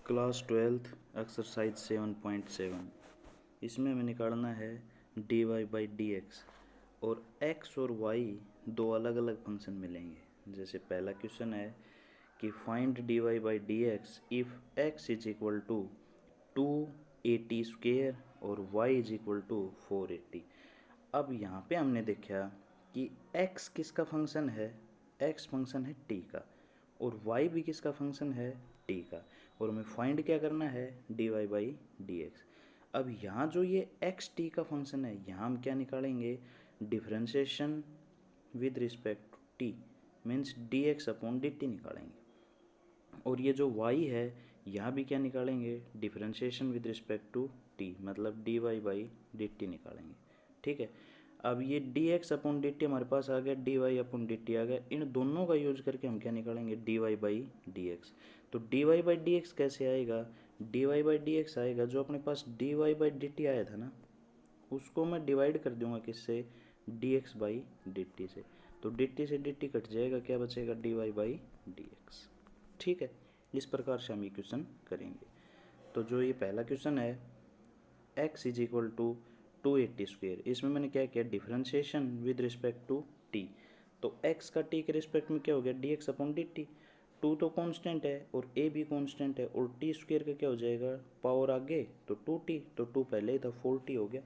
Class 12th exercise 7.7। इसमें हमें निकालना है dy बाई डी एक्स और x और y दो अलग अलग फंक्शन मिलेंगे। जैसे पहला क्वेश्चन है कि find dy by D X if x is equal to 280 square और y इज इक्वल टू 480। अब यहाँ पे हमने देखा कि x किसका फंक्शन है, x फंक्शन है t का और y भी किसका फंक्शन है, t का, और हमें फाइंड क्या करना है dy बाई डी एक्स। अब यहाँ जो ये एक्स टी का फंक्शन है, यहाँ हम क्या निकालेंगे, differentiation with respect to T means D x upon D T निकालेंगे। और ये जो y है यहाँ भी क्या निकालेंगे, differentiation with respect to t मतलब d Y by D T निकालेंगे। ठीक है, अब ये d x upon D t हमारे पास आ गया, D Y upon D t आ गया। इन दोनों का यूज करके हम क्या निकालेंगे, d Y by D x. तो D Y by D x कैसे आएगा, d Y by D x आएगा, जो अपने पास d Y by D T आया था ना, उसको मैं डिवाइड कर दूंगा किससे, D x by D T से। तो डी टी से डी टी कट जाएगा, क्या बचेगा, D Y by D X. ठीक है, इस प्रकार से हम ये क्वेश्चन करेंगे। तो जो ये पहला क्वेश्चन है x is equal to 280 square, इसमें मैंने क्या किया, differentiation with respect to t। तो x का t के रिस्पेक्ट में क्या हो गया, D x upon D T. Two तो कांस्टेंट है और a भी कांस्टेंट है और t स्क्वेयर का क्या हो जाएगा, पावर आगे तो 2t, तो 2 पहले ही था 4t हो गया।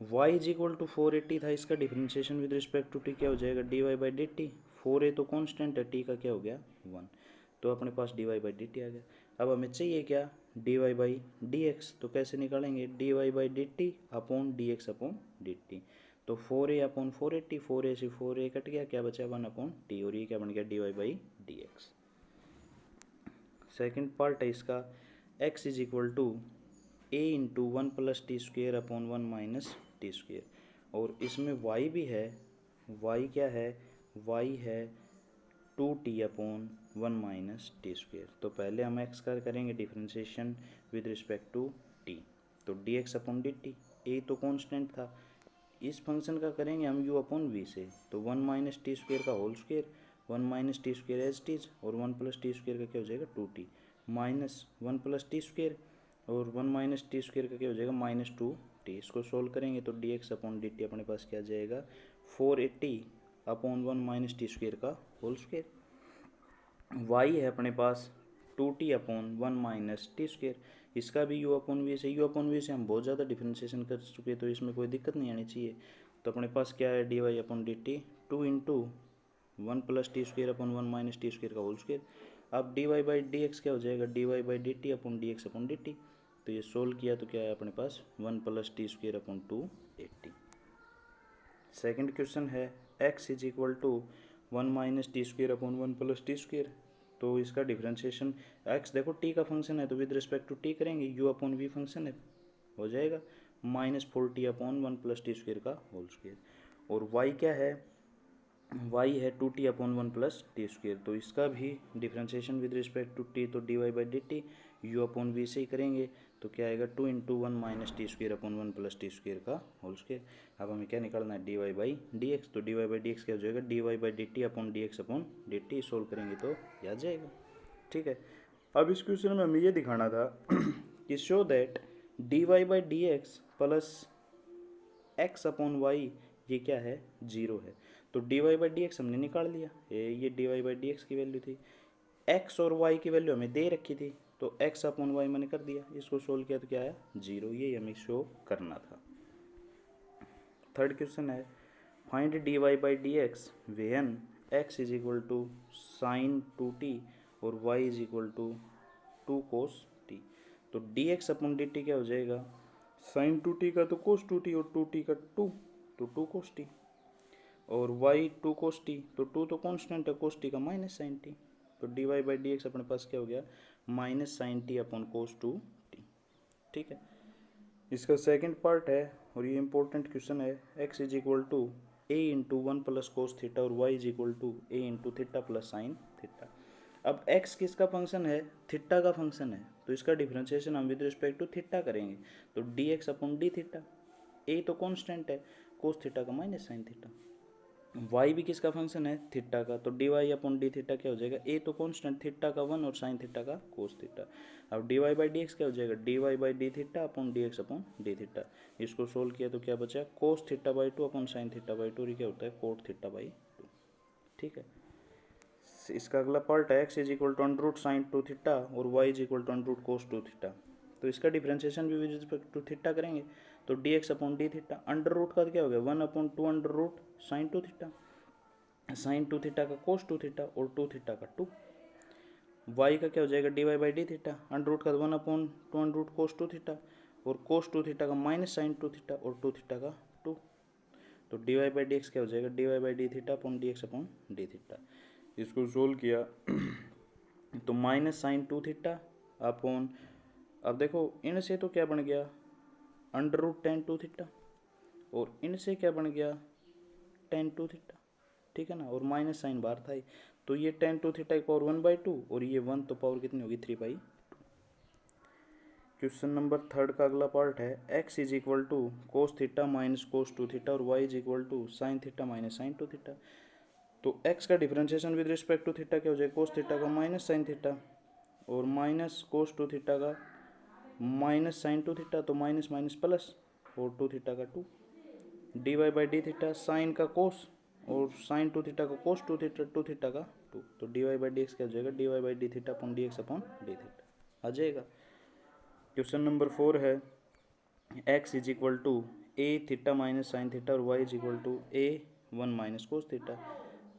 y इज इक्वल टू 480 था, इसका differentiation with respect to t क्या हो जाएगा, D Y by D T. 4a तो कांस्टेंट है, t का क्या हो गया 1, तो अपने पास d Y by D t आ गया। अब हमें चाहिए क्या, d Y by D x. तो कैसे निकालेंगे, d Y by D T upon D x upon D T. तो 4a अपॉन 480, 4a से 4a कट गया, क्या बचा 1 अपॉन टी, और ये क्या बन गया, D Y by D X. Second part है इसका, x is equal to a into 1 plus T square upon 1 minus T square, और इसमें y भी है, y क्या है, y है 2t upon 1 minus T square. तो पहले हम x का करेंगे differentiation with respect to t, तो D x upon D t, a तो कांस्टेंट था। इस फंक्शन का करेंगे हम u अपॉन वी से, तो 1 माइनस टी स्क्वेयर का whole square, 1 minus T square as T's, और 1 प्लस टी स्क्वेयर का क्या हो जाएगा 2t, minus 1 plus T square, और 1 माइनस टी स्क्वेयर का क्या हो जाएगा माइनस 2t। इसको सोल्व करेंगे तो D x upon D t अपने पास क्या आ जाएगा, 480 अपॉन 1 माइनस टी स्क्वेयर का होल स्क्वेयर। y है अपने पास 2t upon 1 minus T square, इसका भी u अपॉन वी से, u अपॉन वी से हम बहुत ज़्यादा डिफ्रेंशिएशन कर चुके हैं तो इसमें कोई दिक्कत नहीं आनी चाहिए। तो अपने पास क्या है, D Y upon D T 2 into 1 plus T square upon 1 minus T square का होल स्क्वेयर। अब D Y by D x क्या हो जाएगा, D Y by D T upon D x upon D T. तो ये solve किया तो क्या है अपने पास 1 plus T square upon 280। Second question है x is equal to 1 minus T square upon 1 plus T square. तो इसका डिफरेंशिएशन, x देखो t का फंक्शन है तो विद रिस्पेक्ट टू t करेंगे, u अपॉन वी फंक्शन है, हो जाएगा minus 4t upon 1 plus T square का होल स्क्वेयर। और y क्या है, y है 2t upon 1 plus T square, तो इसका भी differentiation with respect to t, तो D Y by D t u upon v से ही करेंगे, तो क्या आएगा 2 into 1 minus T square upon 1 plus T square का होल स्क्वेयर। अब हमें क्या निकालना है, D Y by D x. तो D Y by D x क्या हो जाएगा, D Y by D T upon D x upon D t, solve करेंगे तो ये आ जाएगा। ठीक है, अब इस क्वेश्चन में हमें ये दिखाना था कि show that D Y by D X plus X upon Y ये क्या है, जीरो है। तो D Y by D X हमने निकाल लिया, ये D Y by D x की वैल्यू थी, एक्स और वाई की वैल्यू हमें दे रखी थी, तो एक्स अपॉन वाई मैंने कर दिया, इसको सोल्व किया तो क्या आया जीरो, ये हमें शो करना था। थर्ड क्वेश्चन है find D Y by D X when X is equal to sine 2t और y इज इक्वल टू 2 कोस t। तो D x upon D T क्या हो जाएगा, साइन 2t का तो कोस 2t और 2t का 2, तो 2 कोस t, और y 2 कोस t, तो 2 तो कांस्टेंट है, कोस t का माइनस साइन t। तो D Y by D x अपने पास क्या हो गया, minus sine T upon cos 2t। ठीक है, इसका सेकंड पार्ट है और ये इंपॉर्टेंट क्वेश्चन है, x is equal to a into 1 plus cos theta और y is equal to a into theta plus sine theta. अब x किसका फंक्शन है, थीटा का फंक्शन है, तो इसका डिफरेंशिएशन हम विद रिस्पेक्ट टू थीटा करेंगे, तो D x upon D theta, a तो कांस्टेंट है, कोस थीटा का माइनस साइन थीटा। वाई भी किसका फंक्शन है, थीटा का, तो D Y upon D theta क्या हो जाएगा, ए तो कॉन्स्टेंट थीटा का 1 और साइन थीटा का कोस थीटा। अब D Y by D x क्या हो जाएगा, D Y by D theta upon D x upon D theta. इसको सोल्व किया तो क्या बचा, cos theta by 2 upon sine theta by 2, और ये क्या होता है कोट थीटा बाई 2। ठीक है, इसका अगला पार्ट है x is equal to under root sine 2 theta और y is equal to under root cos 2 theta. तो इसका डिफ्रेंशिएशन भी विद रिस्पेक्ट टू थीटा करेंगे, तो D x upon D theta, under root का क्या हो गया 1 upon 2 under root sine 2 theta, sine 2 theta का कोस 2 थीटा और 2 थीटा का 2। वाई का क्या हो जाएगा, D Y by D theta, under root का 1 upon 2 under root cos 2 theta और कोस 2 थीटा का माइनस साइन 2 थीटा और 2 थीटा का 2। तो D Y by D x क्या हो जाएगा, D Y by D theta upon D x upon D theta. इसको सोल्व किया तो माइनस साइन 2 थीटा अपॉन, अब देखो इनसे तो क्या बन गया अंडर रूट टेन 2 थीटा, और इनसे क्या बन गया टेन 2 थीटा, ठीक है ना, और माइनस साइन बाहर था ही, तो ये टेन 2 थीटा की पावर 1/2 और ये 1 तो पावर कितनी होगी 3/2। क्वेश्चन नंबर 3 का अगला पार्ट है x is equal to cos theta minus cos 2 theta और y is equal to sine theta minus sine 2 theta. तो एक्स का differentiation with respect to theta क्या हो जाएगा, कोस थीटा का माइनस साइन थीटा और माइनस कोस 2 थीटा का minus sine 2 theta, तो माइनस माइनस प्लस और 2 थीटा का 2। D Y by D theta sine का कोस और साइन 2 थीटा का कोस 2 थीटा 2 थीटा का 2, तो D Y by D x क्या हो जाएगा, D Y by D theta upon D x upon D theta आ जाएगा। क्वेश्चन नंबर 4 है x is equal to a theta minus sine theta और y is equal to a 1 minus cos theta.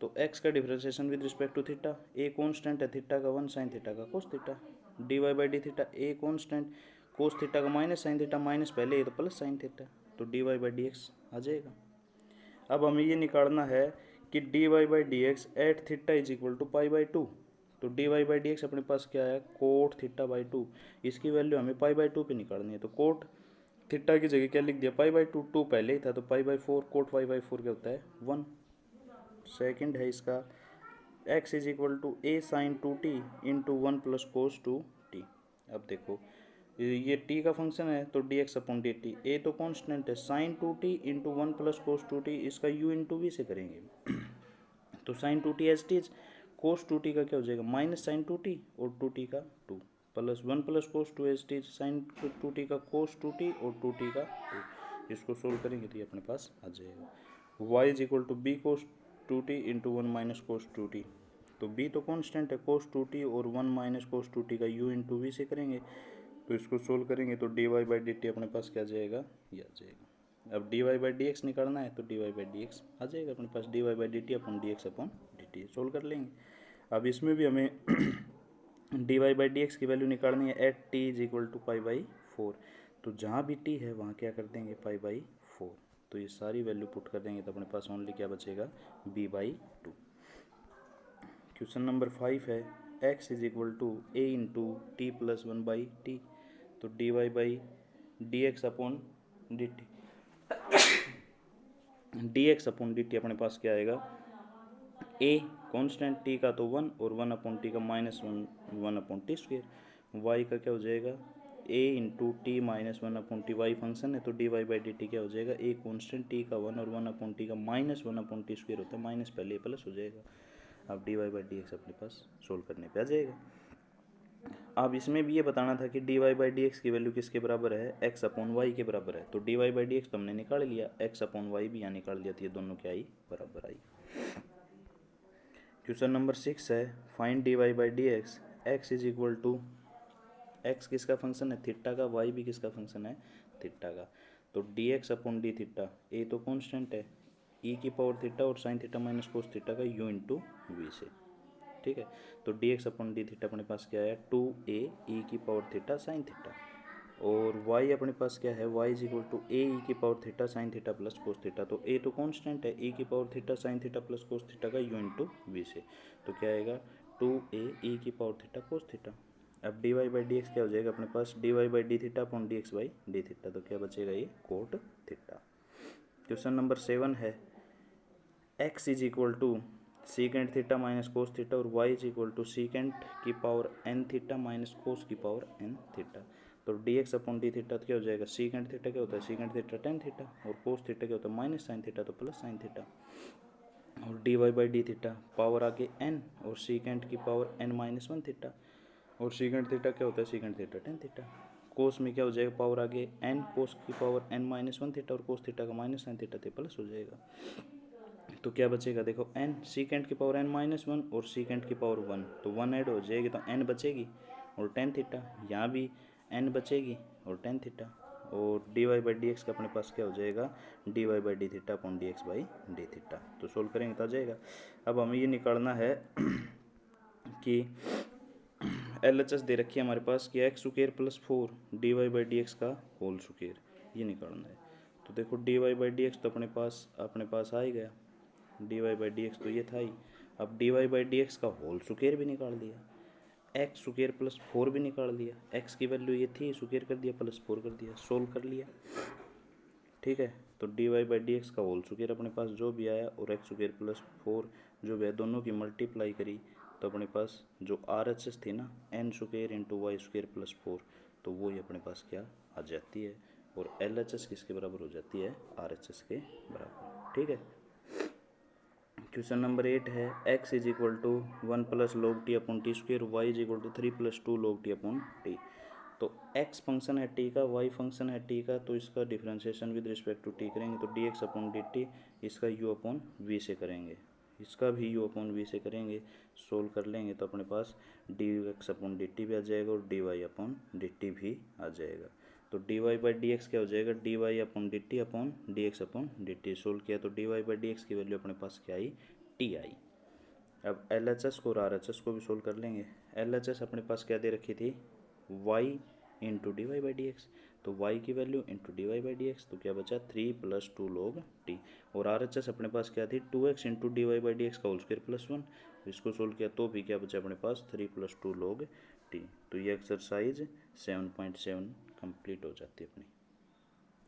तो x का differentiation with respect to theta, a constant है theta का 1 sine theta का cos theta, d Y by D theta a constant cos theta का minus sine theta minus पहले ये तो plus sine theta, तो D Y by D x आ जाएगा। अब हमें ये निकालना है कि d Y by D x at theta is equal to pi by 2। तो D Y by D x अपने पास क्या है कोट थीटा बाई 2, इसकी वैल्यू हमें पाई बाई 2 पे निकालनी है, तो कोट थीटा की जगह क्या लिख दिया पाई बाई 2, 2 पहले ही था तो pi by 4, cot pi by 4 क्या होता है 1। सेकेंड है इसका x is equal to a sine 2t into 1 plus cos 2t। अब देखो ये t का फंक्शन है तो D x upon D t, a तो कॉन्स्टेंट है, sign 2t into 1 plus cos 2t, इसका u इंटू वी से करेंगे तो साइन 2t एज टी, कोस 2t का क्या हो जाएगा माइनस साइन 2t और 2t का 2 plus 1 plus cos 2 as T, sine 2t का कोस 2t और 2t का 2। इसको सोल्व करेंगे तो ये अपने पास आ जाएगा y is equal to B cos 2t into 1 minus cos 2t, तो b तो कांस्टेंट है कोस 2t और 1 माइनस कोस 2t का u इंटू वी से करेंगे, तो इसको सोल्व करेंगे तो D Y by D t अपने पास क्या आ जाएगा, ये आ जाएगा। अब D Y by D x निकालना है तो D Y by D x आ जाएगा अपने पास, d Y by D T upon D x upon D t solve कर लेंगे। अब इसमें भी हमें d Y by D x की वैल्यू निकालनी है at t is equal to pi by 4, तो जहाँ भी टी है वहाँ क्या कर देंगे पाई बाई 4, तो ये सारी वैल्यू पुट कर देंगे तो अपने पास ओनली क्या बचेगा बी बाई 2। क्वेश्चन नंबर 5 है x is equal to a into t plus 1 by t, तो D Y by D x upon D t, d x upon D t अपने पास क्या आएगा ए कॉन्स्टेंट टी का तो 1 और 1 अपॉन टी का minus 1 upon t square, y का क्या हो जाएगा a into t minus 1 upon t, y function है तो D Y by D T क्या हो जाएगा ए कॉन्स्टेंट टी का 1 और 1 अपॉन टी का माइनस 1 अपॉन टी स्क्वेयर होता है, माइनस पहले प्लस हो जाएगा। अब D Y by D x अपने पास सोल्व करने पे आ जाएगा। अब इसमें भी ये बताना था कि d Y by D x की वैल्यू किसके बराबर है एक्स अपॉन वाई के बराबर है, तो D Y by D x तो हमने निकाल लिया, एक्स अपॉन वाई भी यहाँ निकाल लिया, तो ये दोनों क्या आई बराबर आई। क्वेश्चन नंबर 6 है find D Y by D x, x is equal to x किसका फंक्शन है थीटा का, वाई भी किसका फंक्शन है थीटा का, तो D x upon D theta a तो कॉन्स्टेंट है ई की पावर थीटा और sine theta minus cos theta का यू इंटू वी से, ठीक है, तो D x upon D theta अपने पास क्या है 2a ई की पावर थीटा साइन थीटा, और y अपने पास क्या है y is equal to a e की power theta sine theta plus cos theta, तो a तो कांस्टेंट है ई की power theta sine theta plus cos theta का u इंटू वी से, तो क्या आएगा 2a ई की पावर थीटा कोस थीटा। अब D Y by D x क्या हो जाएगा अपने पास d Y by D theta upon D x by D theta, तो क्या बचेगा ये कोट थीटा। क्वेश्चन नंबर 7 है x is equal to secant theta minus cos theta और y is equal to secant की power n theta minus cos की power n theta, तो D x upon D theta क्या हो जाएगा secant theta क्या होता है सीकेंट थीटा टेन थीटा और कोस थीटा क्या होता है माइनस साइन थीटा तो प्लस साइन थीटा। और d Y by D theta power आगे n और सीकेंट की पावर n-1 थीटा और सीकेंट थीटा क्या होता है, secant theta tan theta. Cos में क्या हो जाएगा, पावर आगे n कोस की पावर n-1 थीटा और कोस थीटा का -sin थीटा थे प्लस हो जाएगा। तो क्या बचेगा देखो n सीकेंट की पावर n-1 और सीकेंट की पावर 1, तो 1 ऐड हो जाएगी तो n बचेगी और टेन थीटा, यहाँ भी n बचेगी और टेन थीटा। और d Y by D x का अपने पास क्या हो जाएगा, D Y by D theta upon D x by D theta. तो सोल्व करेंगे तो आ जाएगा। अब हमें ये निकालना है कि एल एच एस दे रखी है हमारे पास कि x square plus 4 d Y by D x का होल स्क्वायर, ये निकालना है। तो देखो d Y by D x तो अपने पास आ ही गया, D Y by D x तो ये था ही। अब D Y by D x का होल स्क्वायर भी निकाल दिया, एक्स स्क्वायर प्लस 4 भी निकाल दिया, एक्स की वैल्यू ये थी स्क्वायर कर दिया प्लस 4 कर दिया, सोल्व कर लिया। ठीक है, तो D Y by D x का होल स्क्वायर अपने पास जो भी आया और एक्स स्क्वायर प्लस 4 जो भी है दोनों की मल्टीप्लाई करी तो अपने पास जो आर एच एस थी ना n square into y square plus 4, तो वो ही अपने पास क्या आ जाती है और एल एच एस किसके बराबर हो जाती है, आर एच एस के बराबर। ठीक है, क्वेश्चन नंबर 8 है x is equal to 1 plus log t upon t square, y is equal to 3 plus 2 log t upon t. तो x फंक्शन है t का, y फंक्शन है t का, तो इसका differentiation with respect to t करेंगे तो D x upon D t, इसका u अपॉन वी से करेंगे, इसका भी u अपॉन वी से करेंगे, सोल्व कर लेंगे तो अपने पास d x upon D t भी आ जाएगा और d Y upon D t भी आ जाएगा। तो D Y by D x क्या हो जाएगा, D Y upon D T upon D x upon D t. Solve किया तो D Y by D x की वैल्यू अपने पास क्या आई, टी आई। अब एल एच एस को और आर एच एस को भी सोल्व कर लेंगे। एल एच एस अपने पास क्या दे रखी थी, y into d Y by D x, तो वाई की value into d Y by D x, तो क्या बचा 3 प्लस 2 लॉग टी। और आर एच एस अपने पास क्या थी 2x into d Y by D x का होल स्क्वायर प्लस 1, इसको सोल्व किया तो भी क्या बचा अपने पास 3 प्लस 2 लॉग टी। तो ये एक्सरसाइज 7.7 कंप्लीट हो जाती है अपनी।